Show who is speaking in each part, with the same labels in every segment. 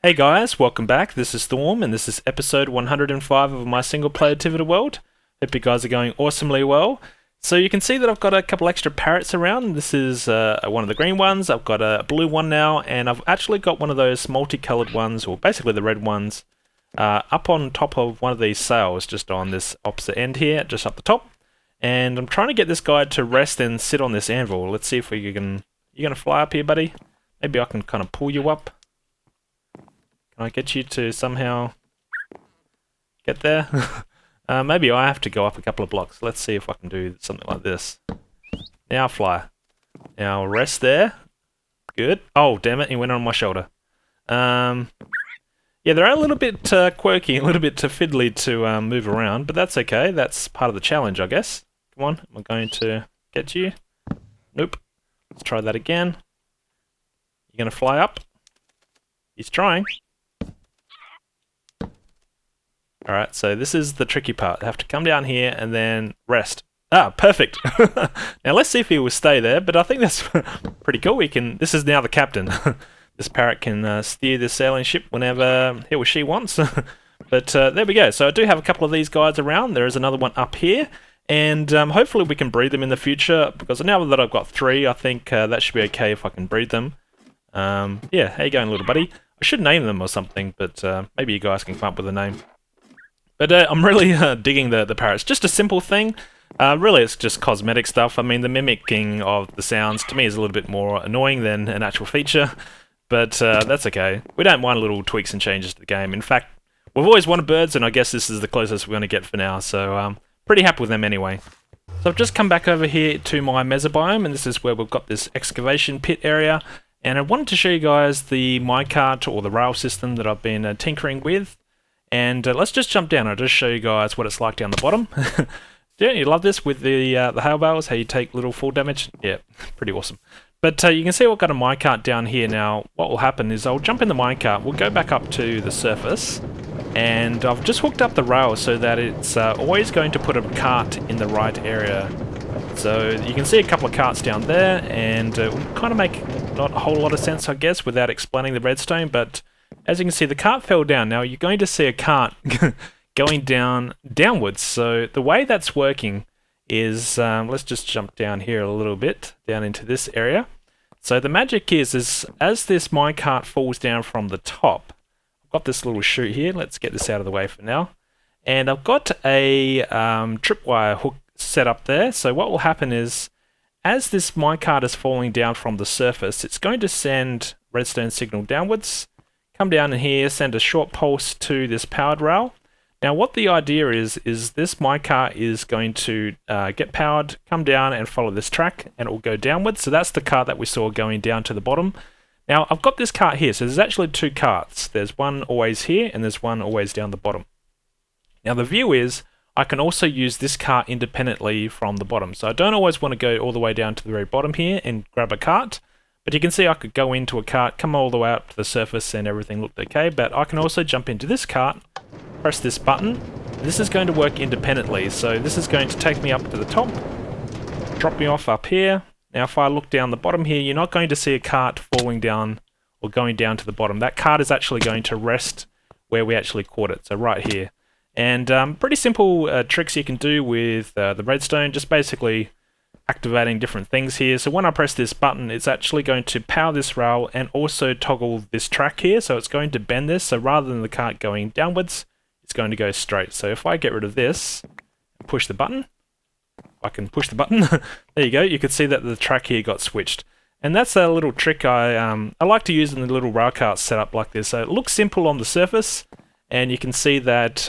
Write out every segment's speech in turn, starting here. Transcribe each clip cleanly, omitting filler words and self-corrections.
Speaker 1: Hey guys, welcome back. This is Storm, and this is episode 105 of my single player Tiveden world. Hope you guys are going awesomely well. So you can see that I've got a couple extra parrots around. This is one of the green ones. I've got a blue one now, and I've actually got one of those multicolored ones, or basically the red ones, up on top of one of these sails, just on this opposite end here, just up the top. And I'm trying to get this guy to rest and sit on this anvil. Let's see if we can... You gonna fly up here, buddy? Maybe I can kind of pull you up. Can I get you to somehow get there? Maybe I have to go up a couple of blocks. Let's see if I can do something like this. Now fly. Now rest there. Good. Oh, damn it, he went on my shoulder. Yeah, they're a little bit quirky, a little bit too fiddly to move around, but that's okay. That's part of the challenge, I guess. Come on, am I going to get you? Nope. Let's try that again. You gonna fly up? He's trying. Alright, so this is the tricky part. I have to come down here and then rest. Ah, perfect! Now let's see if he will stay there, but I think that's pretty cool. This is now the captain. This parrot can steer the sailing ship whenever he or she wants. But there we go. So I do have a couple of these guys around. There is another one up here. And hopefully we can breed them in the future, because now that I've got 3, I think that should be okay if I can breed them. Yeah, how you going, little buddy? I should name them or something, but maybe you guys can come up with a name. But I'm really digging the parrots. Just a simple thing. Really, it's just cosmetic stuff. I mean, the mimicking of the sounds to me is a little bit more annoying than an actual feature. But that's okay. We don't mind little tweaks and changes to the game. In fact, we've always wanted birds, and I guess this is the closest we're going to get for now. So pretty happy with them anyway. So I've just come back over here to my Mesa biome, and this is where we've got this excavation pit area. And I wanted to show you guys the minecart or the rail system that I've been tinkering with. And let's just jump down. I'll just show you guys what it's like down the bottom. Don't you love this with the hail bales, how you take little fall damage? Yeah, pretty awesome. But you can see I've got a minecart down here now. What will happen is I'll jump in the minecart, we'll go back up to the surface, and I've just hooked up the rail so that it's always going to put a cart in the right area. So you can see a couple of carts down there, and it will kind of make not a whole lot of sense, I guess, without explaining the redstone, but as you can see, the cart fell down. Now you're going to see a cart going downwards. So the way that's working is, let's just jump down here a little bit, down into this area. So the magic is as this minecart falls down from the top, I've got this little chute here. Let's get this out of the way for now. And I've got a tripwire hook set up there. So what will happen is, as this minecart is falling down from the surface, it's going to send redstone signal downwards. Come down in here, send a short pulse to this powered rail. Now what the idea is this minecart is going to get powered, come down and follow this track, and it will go downwards. So that's the cart that we saw going down to the bottom. Now I've got this cart here, so there's actually 2 carts. There's one always here, and there's one always down the bottom. Now the view is, I can also use this cart independently from the bottom. So I don't always want to go all the way down to the very bottom here and grab a cart. But you can see I could go into a cart, come all the way up to the surface, and everything looked okay. But I can also jump into this cart, press this button. This is going to work independently. So this is going to take me up to the top, drop me off up here. Now if I look down the bottom here, you're not going to see a cart falling down or going down to the bottom. That cart is actually going to rest where we actually caught it, so right here. And pretty simple tricks you can do with the redstone, just basically activating different things here. So when I press this button, it's actually going to power this rail and also toggle this track here. So it's going to bend this. So rather than the cart going downwards, it's going to go straight. So if I get rid of this, push the button, I can push the button. There you go. You can see that the track here got switched. And that's a little trick I like to use in the little rail cart setup like this. So it looks simple on the surface, and you can see that,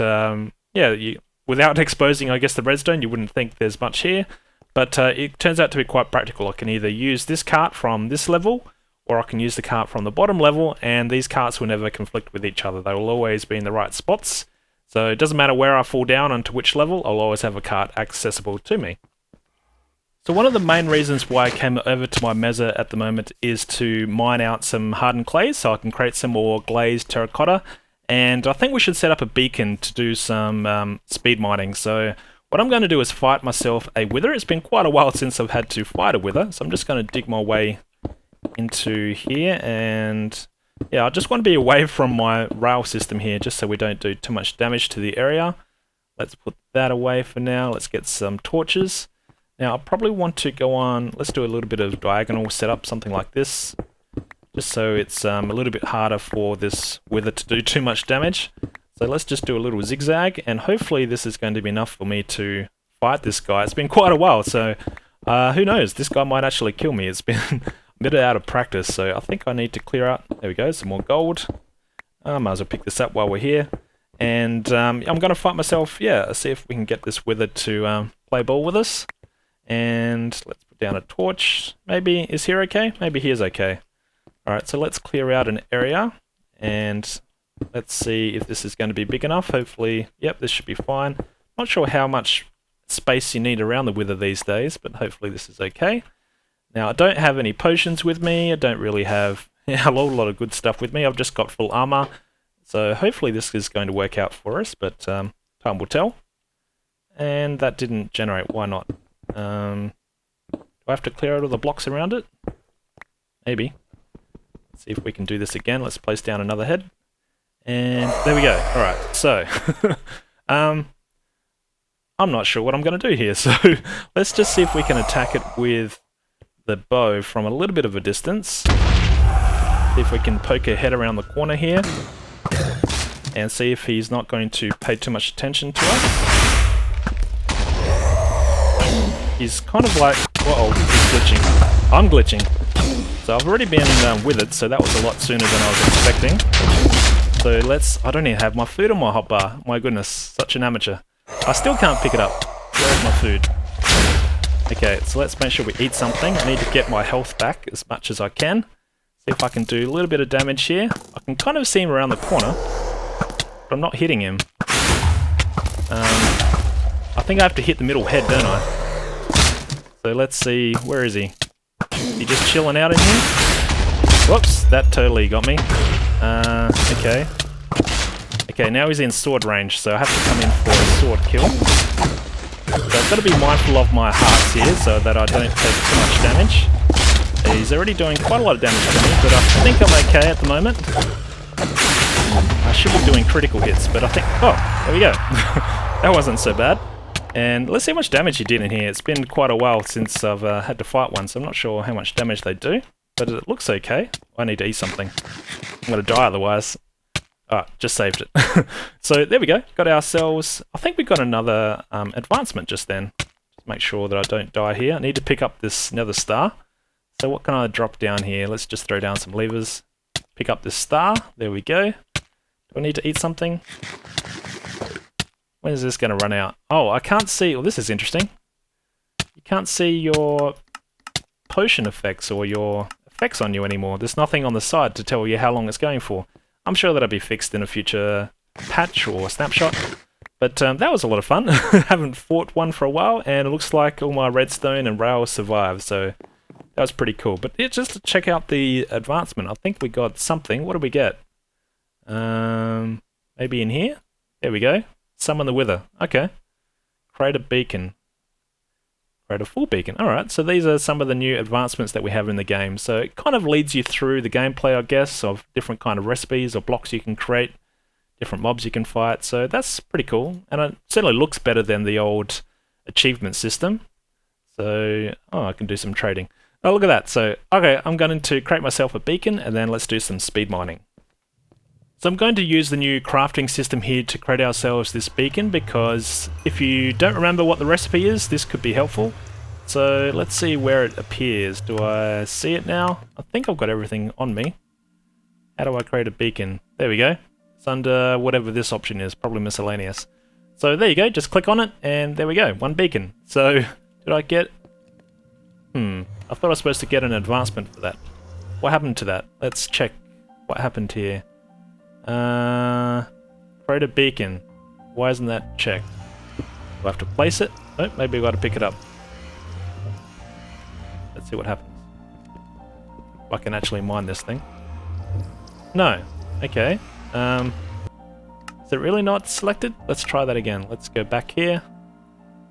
Speaker 1: without exposing, I guess, the redstone, you wouldn't think there's much here. But it turns out to be quite practical. I can either use this cart from this level, or I can use the cart from the bottom level, and these carts will never conflict with each other. They will always be in the right spots. So it doesn't matter where I fall down and to which level, I'll always have a cart accessible to me. So one of the main reasons why I came over to my Mesa at the moment is to mine out some hardened clays so I can create some more glazed terracotta. And I think we should set up a beacon to do some speed mining. So what I'm going to do is fight myself a wither. It's been quite a while since I've had to fight a wither, so I'm just going to dig my way into here, and yeah, I just want to be away from my rail system here, just so we don't do too much damage to the area. Let's put that away for now. Let's get some torches. Now, I probably want to go on, let's do a little bit of diagonal setup, something like this, just so it's a little bit harder for this wither to do too much damage. So let's just do a little zigzag, and hopefully this is going to be enough for me to fight this guy. It's been quite a while, so who knows, this guy might actually kill me. It's been a bit out of practice, so I think I need to clear out, there we go, some more gold. Might as well pick this up while we're here. And I'm going to fight myself, yeah, see if we can get this wither to play ball with us. And let's put down a torch. Maybe, is here okay? Maybe here's okay. Alright, so let's clear out an area. And let's see if this is going to be big enough. Hopefully, yep, this should be fine. Not sure how much space you need around the wither these days, but hopefully this is okay. Now, I don't have any potions with me. I don't really have a whole lot of good stuff with me. I've just got full armor. So hopefully this is going to work out for us, but time will tell. And that didn't generate. Why not? Do I have to clear out all the blocks around it? Maybe. Let's see if we can do this again. Let's place down another head. And there we go. Alright, so I'm not sure what I'm going to do here, so let's just see if we can attack it with the bow from a little bit of a distance. See if we can poke a head around the corner here and see if he's not going to pay too much attention to us. He's kind of like, uh-oh, he's glitching. I'm glitching. So I've already been withered, so that was a lot sooner than I was expecting. So let's, I don't even have my food on my hotbar. My goodness, such an amateur. I still can't pick it up. Where's my food? Okay, so let's make sure we eat something. I need to get my health back as much as I can. See if I can do a little bit of damage here. I can kind of see him around the corner, but I'm not hitting him. I think I have to hit the middle head, don't I? So let's see, where is he? Is he just chilling out in here? Whoops, that totally got me. Okay. Okay, now he's in sword range, so I have to come in for a sword kill. So I've got to be mindful of my hearts here so that I don't take too much damage. He's already doing quite a lot of damage to me, but I think I'm okay at the moment. I should be doing critical hits, but I think... Oh, there we go. That wasn't so bad. And let's see how much damage he did in here. It's been quite a while since I've had to fight one, so I'm not sure how much damage they do. But it looks okay. I need to eat something. I'm going to die otherwise. Ah, just saved it. So there we go. Got ourselves... I think we got another advancement just then. Just make sure that I don't die here. I need to pick up this nether star. So what can I drop down here? Let's just throw down some levers. Pick up this star. There we go. Do I need to eat something? When is this going to run out? Oh, I can't see... Well, this is interesting. You can't see your potion effects or your effects on you anymore. There's nothing on the side to tell you how long it's going for. I'm sure that'll be fixed in a future patch or snapshot. But that was a lot of fun. Haven't fought one for a while, and it looks like all my redstone and rail survived, so that was pretty cool. But yeah, just to check out the advancement, I think we got something. What did we get? Maybe in here? There we go. Summon the wither. Okay. Create a beacon. Create a full beacon. Alright, so these are some of the new advancements that we have in the game. So it kind of leads you through the gameplay, I guess, of different kind of recipes or blocks you can create, different mobs you can fight. So that's pretty cool. And it certainly looks better than the old achievement system. So, oh, I can do some trading. Oh, look at that. So, okay, I'm going to create myself a beacon, and then let's do some speed mining. So I'm going to use the new crafting system here to create ourselves this beacon, because if you don't remember what the recipe is, this could be helpful. So let's see where it appears. Do I see it now? I think I've got everything on me. How do I create a beacon? There we go. It's under whatever this option is, probably miscellaneous. So there you go, just click on it, and there we go, one beacon. So, did I get... I thought I was supposed to get an advancement for that. What happened to that? Let's check what happened here. Create a beacon. Why isn't that checked? Do I have to place it? Oh, maybe I've got to pick it up. Let's see what happens. If I can actually mine this thing. No. Okay. Is it really not selected? Let's try that again. Let's go back here.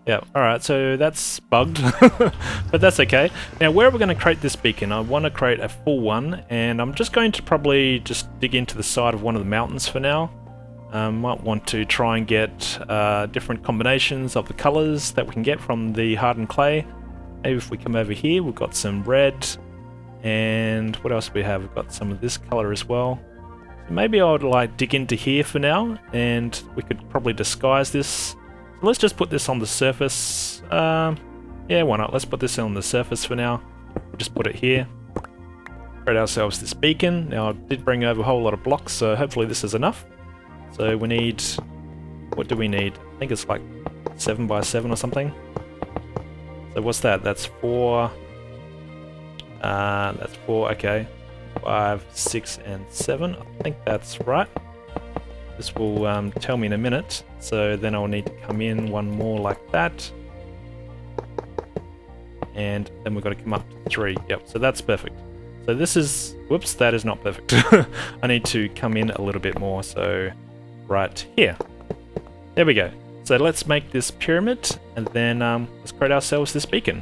Speaker 1: Yeah, alright, so that's bugged, but that's okay. Now, where are we going to create this beacon? I want to create a full one, and I'm just going to probably just dig into the side of one of the mountains for now. Might want to try and get different combinations of the colours that we can get from the hardened clay. Maybe if we come over here, we've got some red, and what else do we have? We've got some of this colour as well. So maybe I would like dig into here for now, and we could probably disguise this. So let's just put this on the surface. Yeah, why not? Let's put this on the surface for now. We'll just put it here. Create ourselves this beacon. Now I did bring over a whole lot of blocks, so hopefully this is enough. So we need, what do we need? I think it's like 7 by 7 or something. So what's that? That's 4. That's 4, okay. 5, 6, and 7. I think that's right. This will tell me in a minute. So then I'll need to come in one more like that. And then we've got to come up to 3. Yep, so that's perfect. So this is, whoops, that is not perfect. I need to come in a little bit more, so right here. There we go. So let's make this pyramid, and then let's create ourselves this beacon.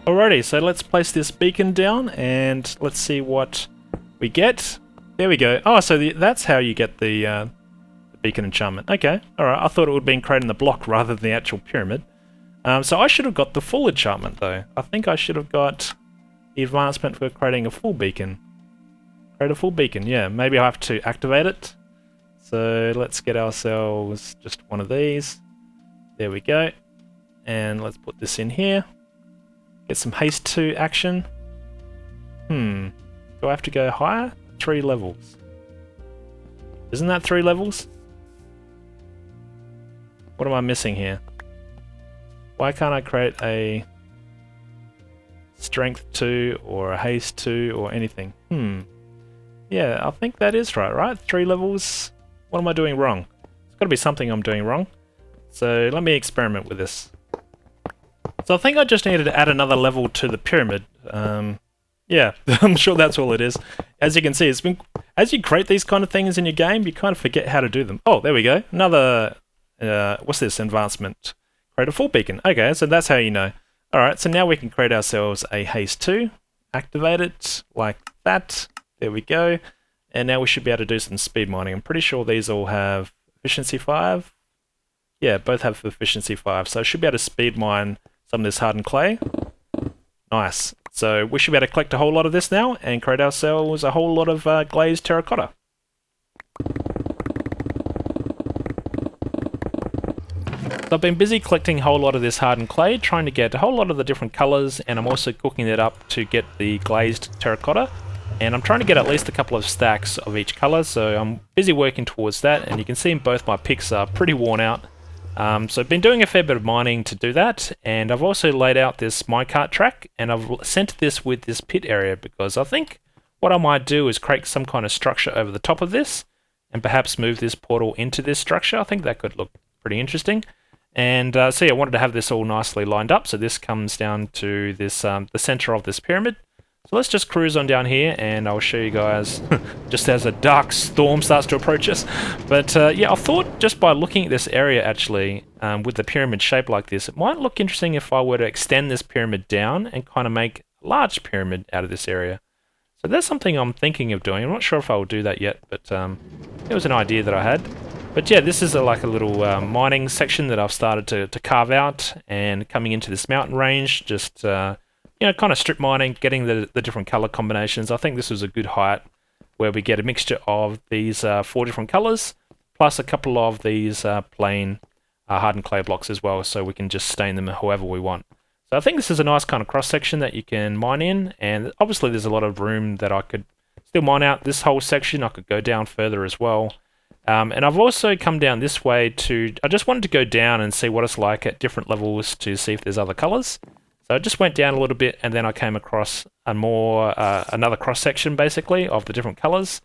Speaker 1: Alrighty, so let's place this beacon down, and let's see what we get. There we go. Oh, so that's how you get the beacon enchantment. Okay, alright. I thought it would have been creating the block rather than the actual pyramid. So I should have got the full enchantment, though. I think I should have got the advancement for creating a full beacon. Create a full beacon, yeah. Maybe I have to activate it. So let's get ourselves just one of these. There we go. And let's put this in here. Get some haste 2 action. Do I have to go higher? 3 levels. Isn't that 3 levels? What am I missing here? Why can't I create a strength 2 or a haste 2 or anything? Yeah, I think that is right? 3 levels? What am I doing wrong? There's got to be something I'm doing wrong. So let me experiment with this. So I think I just needed to add another level to the pyramid. Yeah, I'm sure that's all it is. As you can see, as you create these kind of things in your game, you kind of forget how to do them. Oh, there we go. Another, what's this, advancement? Create a full beacon. Okay, so that's how you know. Alright, so now we can create ourselves a haste 2. Activate it like that. There we go. And now we should be able to do some speed mining. I'm pretty sure these all have efficiency 5. Yeah, both have efficiency 5. So I should be able to speed mine some of this hardened clay. Nice. So we should be able to collect a whole lot of this now and create ourselves a whole lot of glazed terracotta. So I've been busy collecting a whole lot of this hardened clay, trying to get a whole lot of the different colours, and I'm also cooking it up to get the glazed terracotta. And I'm trying to get at least a couple of stacks of each colour, so I'm busy working towards that, and you can see both my picks are pretty worn out. So I've been doing a fair bit of mining to do that, and I've also laid out this minecart track, and I've sent this with this pit area because I think what I might do is create some kind of structure over the top of this, and perhaps move this portal into this structure. I think that could look pretty interesting. And so yeah, I wanted to have this all nicely lined up, so this comes down to this the center of this pyramid. So let's just cruise on down here, and I'll show you guys just as a dark storm starts to approach us. But yeah, I thought just by looking at this area actually, with the pyramid shape like this, it might look interesting if I were to extend this pyramid down and kind of make a large pyramid out of this area. So that's something I'm thinking of doing. I'm not sure if I will do that yet, but it was an idea that I had. But yeah, this is like a little mining section that I've started to carve out, and coming into this mountain range, just you know, kind of strip mining, getting the different color combinations. I think this was a good height where we get a mixture of these 4 different colors, plus a couple of these plain hardened clay blocks as well, so we can just stain them however we want. So I think this is a nice kind of cross section that you can mine in, and obviously there's a lot of room that I could still mine out this whole section. I could go down further as well. And I've also come down this way I just wanted to go down and see what it's like at different levels to see if there's other colors. So I just went down a little bit, and then I came across another cross section basically of the different colors,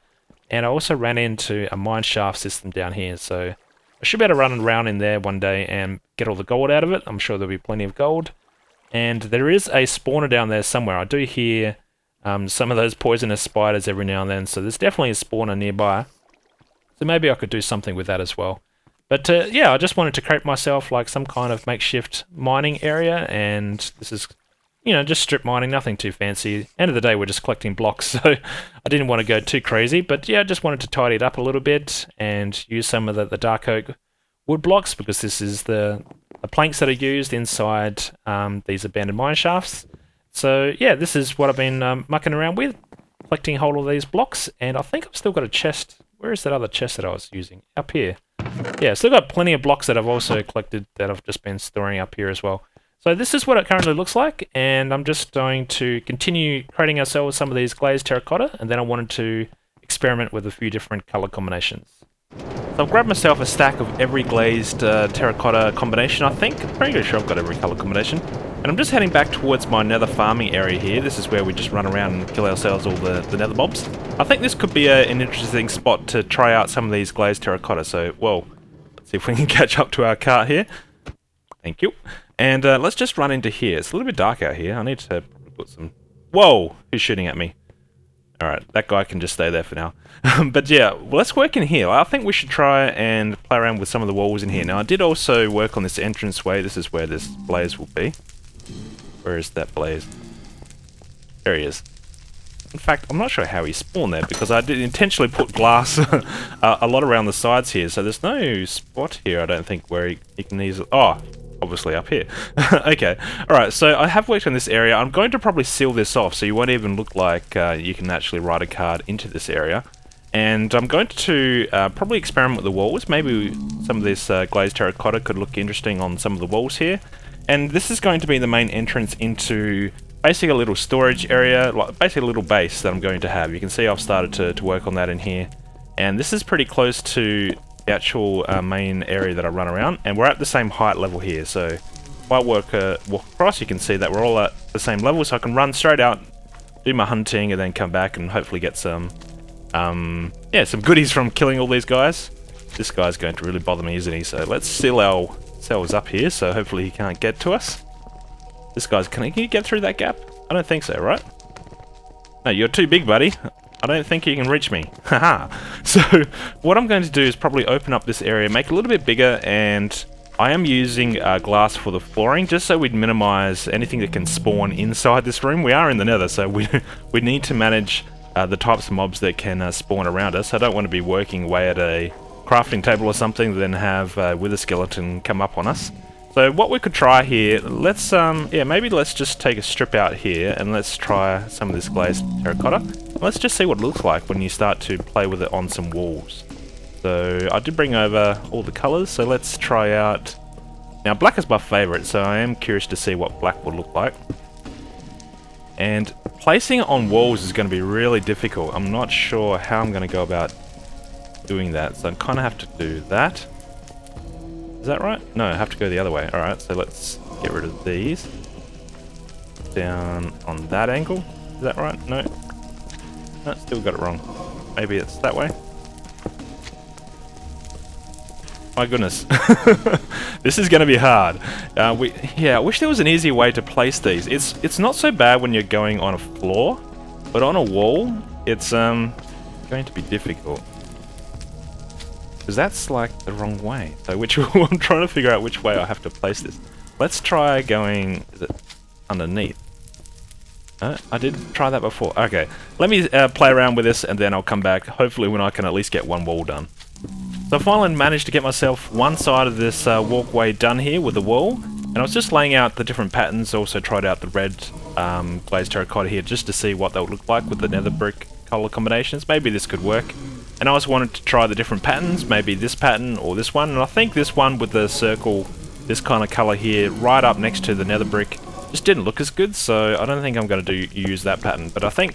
Speaker 1: and I also ran into a mine shaft system down here. So I should be able to run around in there one day and get all the gold out of it. I'm sure there'll be plenty of gold. And there is a spawner down there somewhere. I do hear some of those poisonous spiders every now and then, so there's definitely a spawner nearby. So maybe I could do something with that as well. But yeah, I just wanted to create myself like some kind of makeshift mining area, and this is, you know, just strip mining, nothing too fancy. End of the day, we're just collecting blocks, so I didn't want to go too crazy, but yeah, I just wanted to tidy it up a little bit and use some of the dark oak wood blocks, because this is the planks that are used inside these abandoned mine shafts. So yeah, this is what I've been mucking around with, collecting hold of these blocks, and I think I've still got a chest. Where is that other chest that I was using? Up here. Yeah, still got plenty of blocks that I've also collected that I've just been storing up here as well. So this is what it currently looks like, and I'm just going to continue creating ourselves some of these glazed terracotta, and then I wanted to experiment with a few different color combinations. So I've grabbed myself a stack of every glazed terracotta combination, I think. I'm pretty sure I've got every color combination. And I'm just heading back towards my nether farming area here. This is where we just run around and kill ourselves all the nether mobs. I think this could be an interesting spot to try out some of these glazed terracotta. So, whoa, let's see if we can catch up to our cart here. Thank you. And let's just run into here. It's a little bit dark out here. I need to put some... Whoa! Who's shooting at me? Alright, that guy can just stay there for now. But yeah, let's work in here. I think we should try and play around with some of the walls in here. Now, I did also work on this entranceway. This is where this blaze will be. Where is that blaze? There he is. In fact, I'm not sure how he spawned there, because I did intentionally put glass a lot around the sides here. So there's no spot here, I don't think, where he can easily... Oh! Obviously up here. Okay, alright, so I have worked on this area. I'm going to probably seal this off so you won't even look like you can actually write a card into this area. And I'm going to probably experiment with the walls. Maybe some of this glazed terracotta could look interesting on some of the walls here. And this is going to be the main entrance into basically a little storage area, like basically a little base that I'm going to have. You can see I've started to work on that in here. And this is pretty close to the actual main area that I run around, and we're at the same height level here, so if I walk across, you can see that we're all at the same level, so I can run straight out, do my hunting, and then come back and hopefully get some yeah, some goodies from killing all these guys. This guy's going to really bother me, isn't he? So let's seal ourselves up here, so hopefully he can't get to us. This guy's... Can you get through that gap? I don't think so, right? No, you're too big, buddy. I don't think you can reach me. Haha. So what I'm going to do is probably open up this area, make it a little bit bigger, and I am using glass for the flooring, just so we'd minimize anything that can spawn inside this room. We are in the nether, so we need to manage the types of mobs that can spawn around us. I don't want to be working away at a crafting table or something, then have wither skeleton come up on us. So what we could try here, let's yeah, maybe let's just take a strip out here and let's try some of this glazed terracotta. Let's just see what it looks like when you start to play with it on some walls. So I did bring over all the colours, so let's try out... Now black is my favourite, so I am curious to see what black will look like. And placing it on walls is going to be really difficult. I'm not sure how I'm going to go about doing that, so I kind of have to do that. Is that right? No, I have to go the other way. Alright, so let's get rid of these. Down on that angle. Is that right? No. No, still got it wrong. Maybe it's that way. My goodness. This is going to be hard. Yeah, I wish there was an easier way to place these. It's not so bad when you're going on a floor, but on a wall, it's going to be difficult. Because that's like the wrong way. So I'm trying to figure out which way I have to place this. Let's try going... Is it underneath? I did try that before. Okay, let me play around with this and then I'll come back, hopefully when I can at least get one wall done. So I finally managed to get myself one side of this walkway done here with the wall, and I was just laying out the different patterns, also tried out the red glazed terracotta here just to see what they would look like with the nether brick colour combinations. Maybe this could work. And I also wanted to try the different patterns, maybe this pattern or this one, and I think this one with the circle, this kind of colour here, right up next to the nether brick, just didn't look as good, so I don't think I'm going to use that pattern. But I think...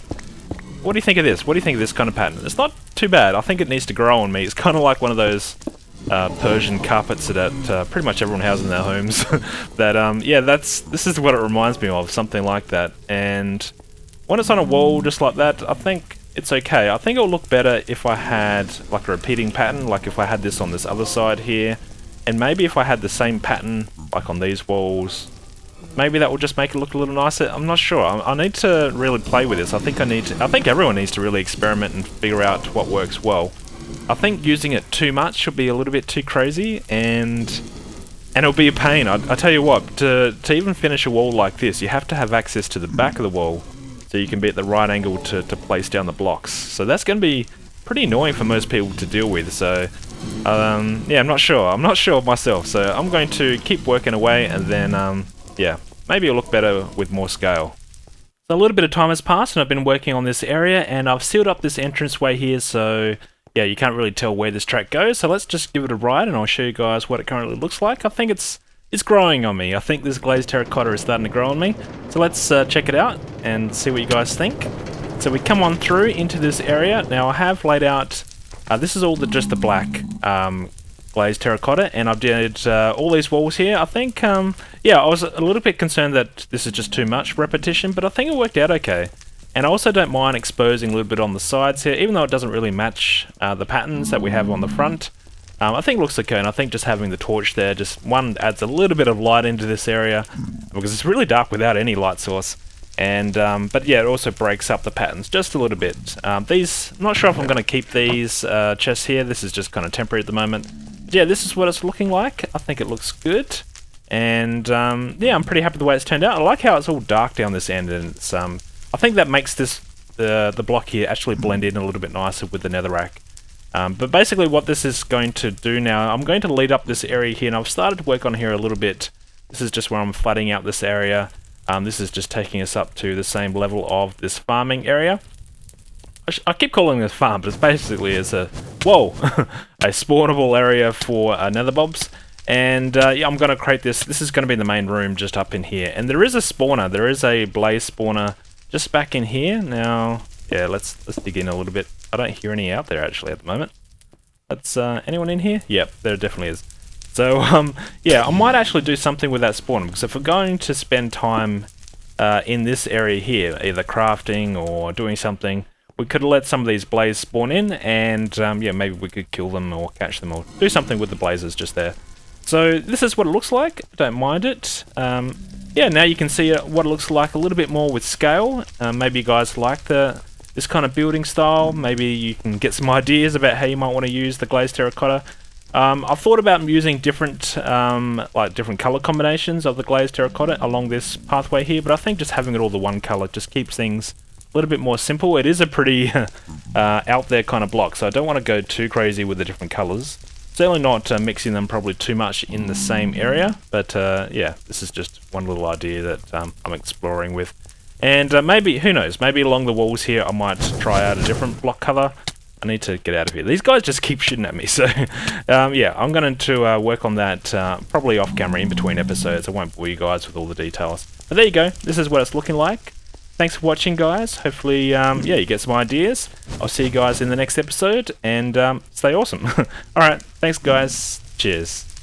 Speaker 1: What do you think of this? What do you think of this kind of pattern? It's not too bad. I think it needs to grow on me. It's kind of like one of those Persian carpets that pretty much everyone has in their homes. That, yeah, this is what it reminds me of, something like that. And when it's on a wall just like that, I think it's okay. I think it'll look better if I had like a repeating pattern, like if I had this on this other side here. And maybe if I had the same pattern, like on these walls, maybe that will just make it look a little nicer. I'm not sure. I need to really play with this. I think everyone needs to really experiment and figure out what works well. I think using it too much should be a little bit too crazy, and it'll be a pain. I tell you what, to even finish a wall like this, you have to have access to the back of the wall, so you can be at the right angle to place down the blocks. So that's going to be pretty annoying for most people to deal with. So yeah, I'm not sure myself. So I'm going to keep working away, and then yeah, maybe it'll look better with more scale. So a little bit of time has passed, and I've been working on this area, and I've sealed up this entranceway here, so yeah, you can't really tell where this track goes. So let's just give it a ride, and I'll show you guys what it currently looks like. I think it's growing on me. I think this glazed terracotta is starting to grow on me. So let's check it out and see what you guys think. So we come on through into this area. Now I have laid out, this is all just the black glazed terracotta, and I've did all these walls here. I think, yeah, I was a little bit concerned that this is just too much repetition, but I think it worked out okay. And I also don't mind exposing a little bit on the sides here, even though it doesn't really match the patterns that we have on the front. I think it looks okay, and I think just having the torch there, just one, adds a little bit of light into this area, because it's really dark without any light source. And but yeah, it also breaks up the patterns just a little bit. These, I'm not sure if I'm going to keep these chests here. This is just kind of temporary at the moment. Yeah, this is what it's looking like. I think it looks good, and yeah, I'm pretty happy with the way it's turned out. I like how it's all dark down this end, and it's I think that makes this the block here actually blend in a little bit nicer with the netherrack. But basically what this is going to do now, I'm going to lead up this area here, and I've started to work on here a little bit. This is just where I'm flattening out this area. This is just taking us up to the same level of this farming area. I keep calling this farm, but it's basically a whoa, a spawnable area for nether bobs. And yeah, I'm going to create this. This is going to be the main room just up in here. And there is a spawner. There is a blaze spawner just back in here. Now, yeah, let's dig in a little bit. I don't hear any out there actually at the moment. Let's anyone in here? Yep, there definitely is. So yeah, I might actually do something with that spawner, because if we're going to spend time in this area here, either crafting or doing something, we could let some of these blazes spawn in, and yeah, maybe we could kill them or catch them or do something with the blazes just there. So this is what it looks like. I don't mind it. Yeah, now you can see what it looks like a little bit more with scale. Maybe you guys like this kind of building style. Maybe you can get some ideas about how you might want to use the glazed terracotta. I've thought about using different like different color combinations of the glazed terracotta along this pathway here, but I think just having it all the one color just keeps things a little bit more simple. It is a pretty out there kind of block, so I don't want to go too crazy with the different colors. Certainly not mixing them probably too much in the same area, but yeah, this is just one little idea that I'm exploring with. And maybe, who knows, maybe along the walls here I might try out a different block color. I need to get out of here. These guys just keep shooting at me, so yeah, I'm going to work on that probably off camera in between episodes. I won't bore you guys with all the details. But there you go, this is what it's looking like. Thanks for watching, guys. Hopefully, yeah, you get some ideas. I'll see you guys in the next episode, and stay awesome. Alright, thanks guys. Cheers.